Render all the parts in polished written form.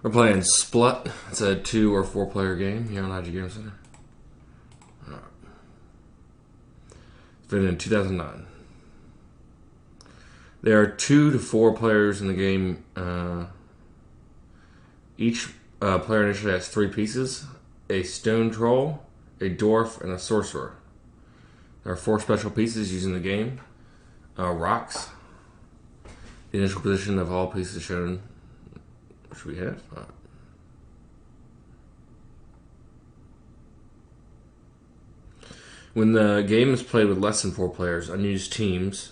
We're playing Splut. It's a 2 or 4 player game here on IG Game Center. It's been in 2009. There are 2 to 4 players in the game. Each player initially has 3 pieces: a stone troll, a dwarf, and a sorcerer. There are 4 special pieces used in the game. Rocks. The initial position of all pieces shown, which we have. When the game is played with less than 4 players, unused teams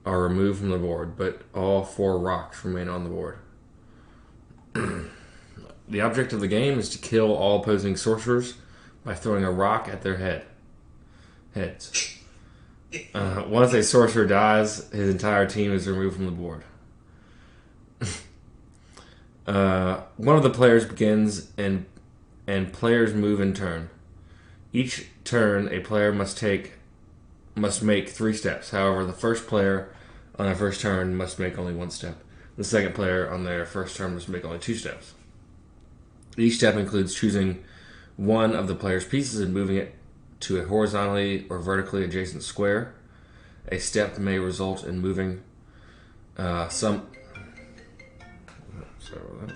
are removed from the board, but all 4 rocks remain on the board. The object of the game is to kill all opposing sorcerers by throwing a rock at their heads. Once a sorcerer dies, his entire team is removed from the board. One of the players begins, and players move in turn. Each turn, a player must make 3 steps. However, the first player on their first turn must make only 1 step. The second player on their first turn must make only 2 steps. Each step includes choosing one of the player's pieces and moving it to a horizontally or vertically adjacent square. A step may result in moving some. Sorry about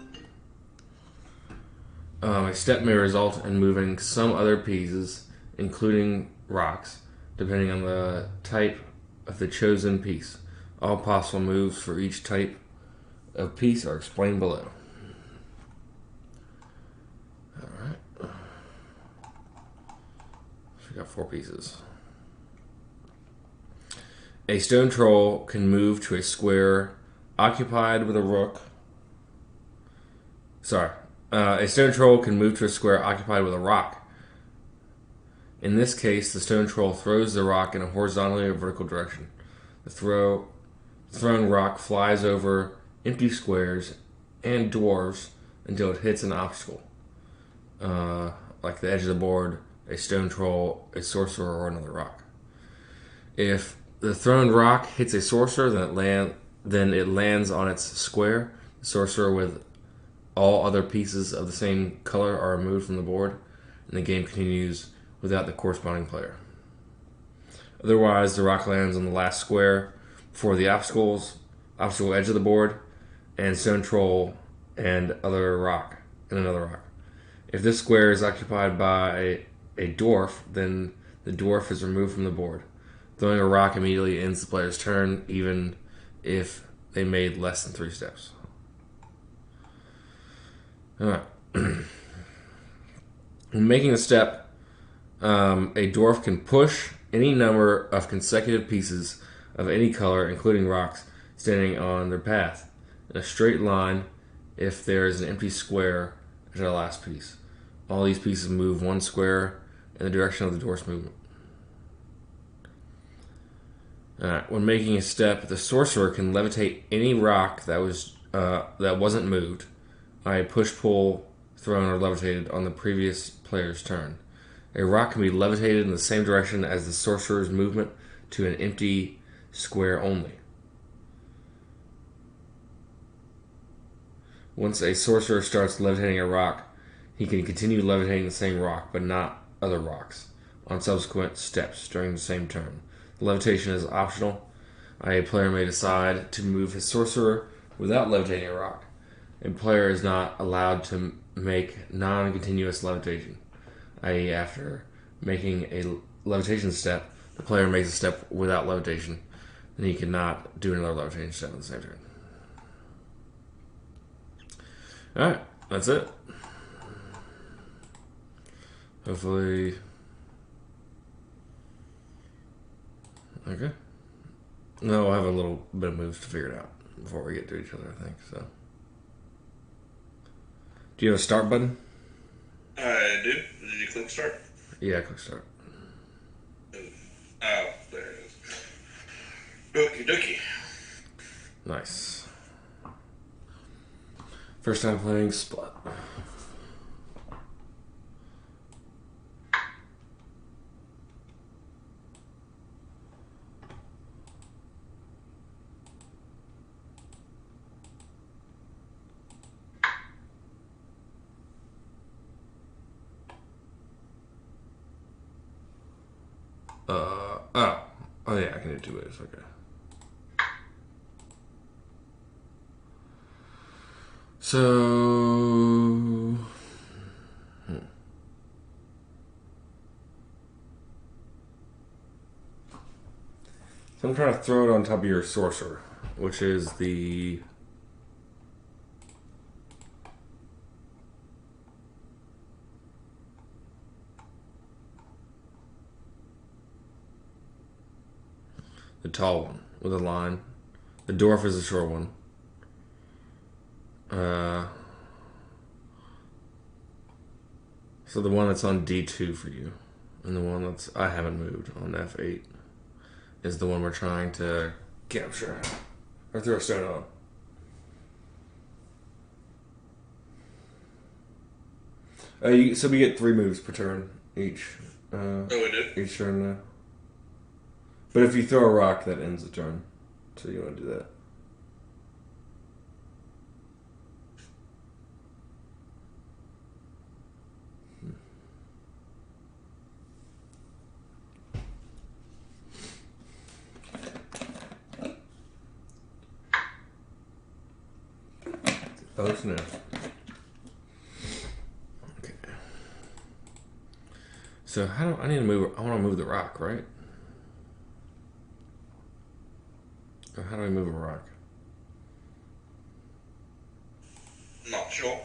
that. A step may result in moving some other pieces, including rocks, depending on the type of the chosen piece. All possible moves for each type of piece are explained below. Alright. So we got 4 pieces. A stone troll can move to a square occupied with a rook. A stone troll can move to a square occupied with a rock. In this case, the stone troll throws the rock in a horizontally or vertical direction. The thrown rock flies over empty squares and dwarves until it hits an obstacle, like the edge of the board, a stone troll, a sorcerer, or another rock. If the thrown rock hits a sorcerer, then it lands on its square. The sorcerer with all other pieces of the same color are removed from the board, and the game continues without the corresponding player. Otherwise, the rock lands on the last square before the obstacle edge of the board, and stone troll and another rock. If this square is occupied by a dwarf, then the dwarf is removed from the board. Throwing a rock immediately ends the player's turn, even if they made less than 3 steps. Alright. When making a step, a dwarf can push any number of consecutive pieces of any color, including rocks, standing on their path, in a straight line if there is an empty square at the last piece. All these pieces move 1 square in the direction of the dwarf's movement. When making a step, the sorcerer can levitate any rock that wasn't moved by a push, pull, thrown, or levitated on the previous player's turn. A rock can be levitated in the same direction as the sorcerer's movement to an empty square only. Once a sorcerer starts levitating a rock, he can continue levitating the same rock, but not other rocks, on subsequent steps during the same turn. The levitation is optional. A player may decide to move his sorcerer without levitating a rock. A player is not allowed to make non-continuous levitation, i.e. after making a levitation step, the player makes a step without levitation, and he cannot do another levitation step on the same turn. Alright, that's it. Hopefully... Okay. No, we'll have a little bit of moves to figure it out before we get to each other, I think, so... Do you have a start button? I do. Did you click start? Yeah, click start. Oh, there it is. Okie dokie. Nice. First time playing Splut. Oh yeah, I can do 2 waves. Okay. So, I'm trying to throw it on top of your sorcerer, which is the tall one with a line. The dwarf is the short one. So the one that's on D2 for you, and the one that's I haven't moved on F8 is the one we're trying to capture or throw a stone on. So we get 3 moves per turn each. Oh, we did? Each turn. But if you throw a rock, that ends the turn. So you want to do that. Oh snap. Okay. So how do I need to move? I want to move the rock, right? Or how do I move a rock? Not sure.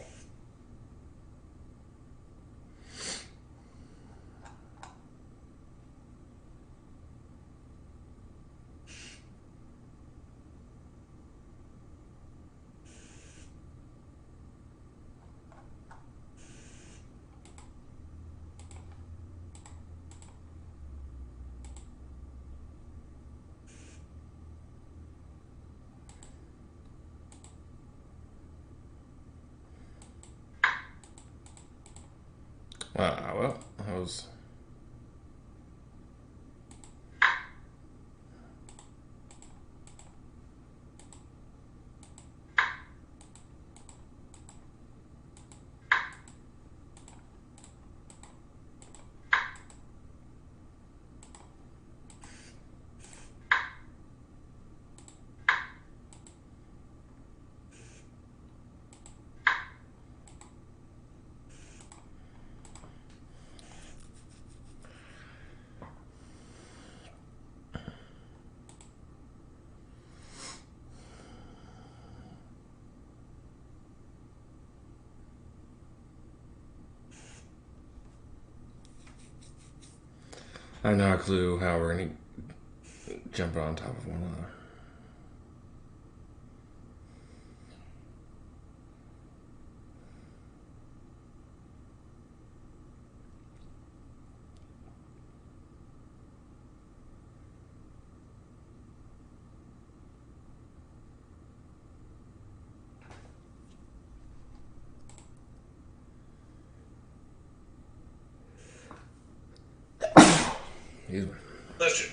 Well, I was. I have no clue how we're gonna jump on top of one another. Excuse me. Question.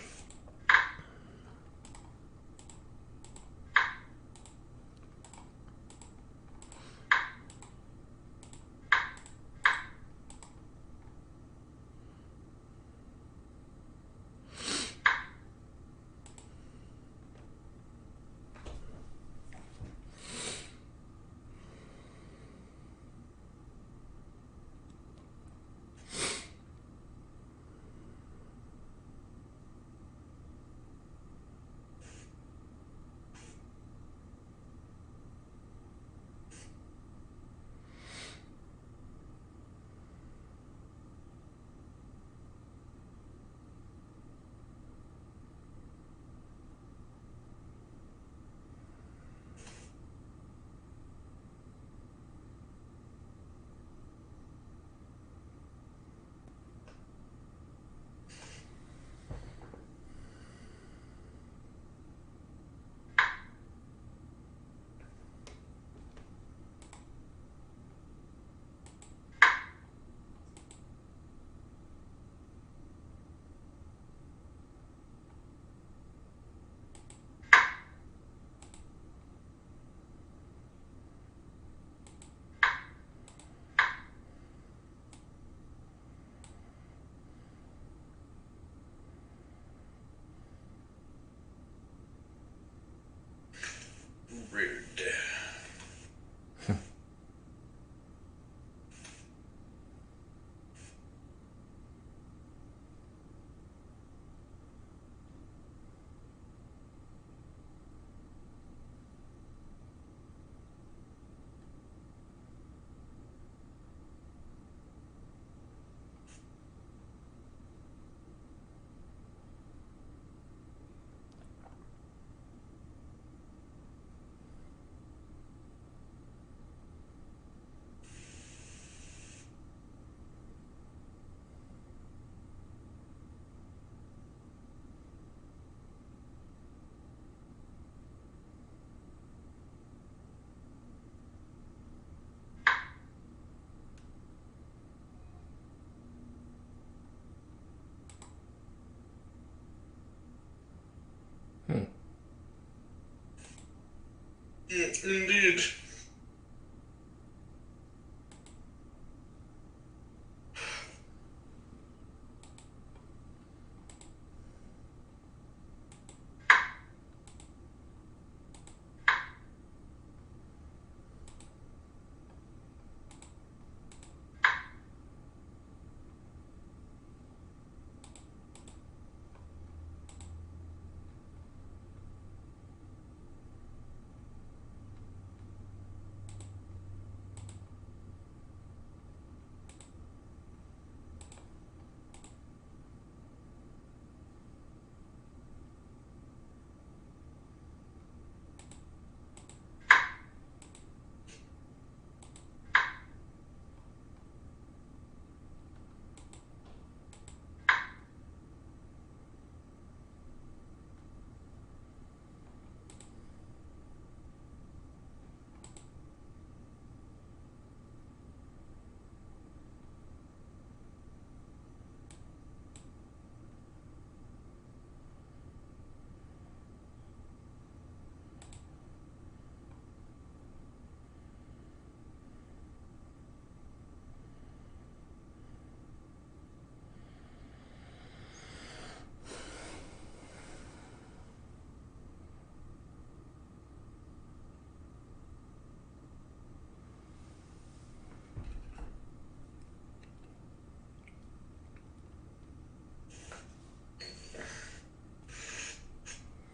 Indeed.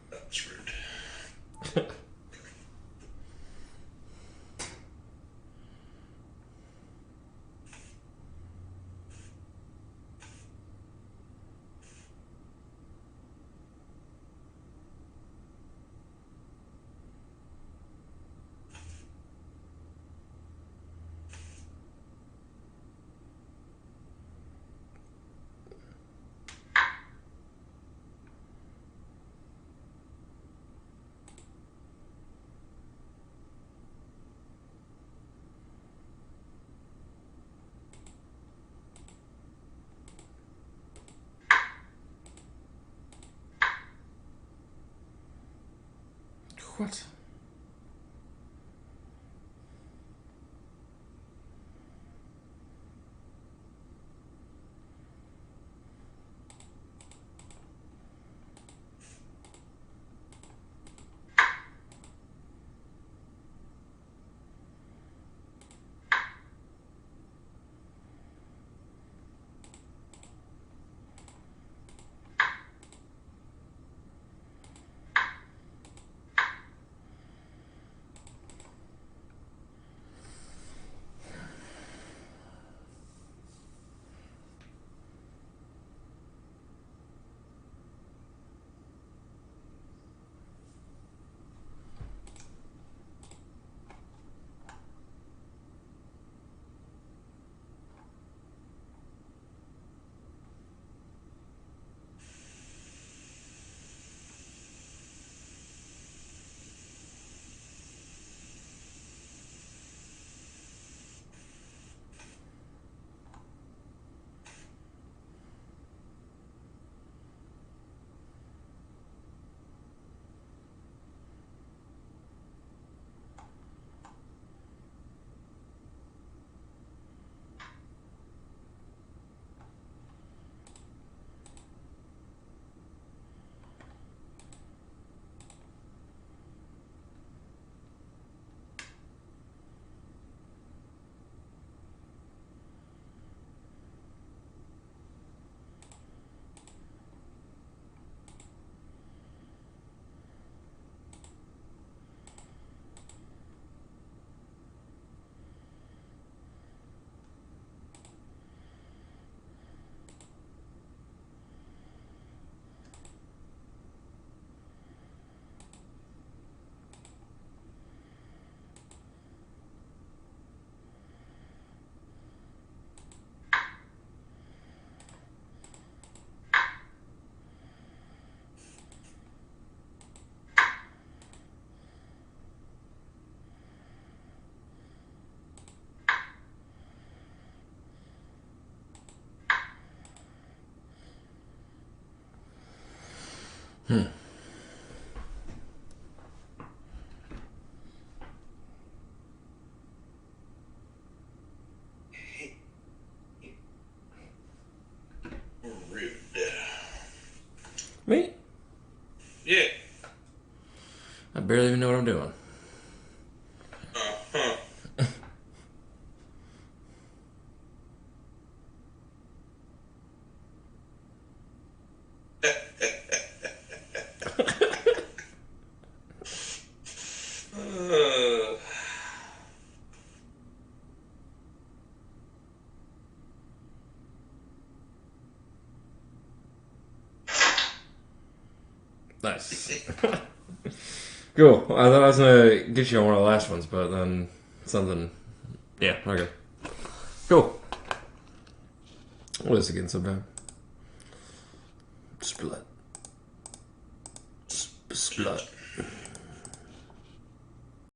That's rude. What? Me? Yeah. I barely even know what I'm doing. Uh-huh. Nice. Cool. I thought I was gonna get you on one of the last ones, but then something. Yeah. Okay. Cool. We'll do this again sometime. Splut. Splut.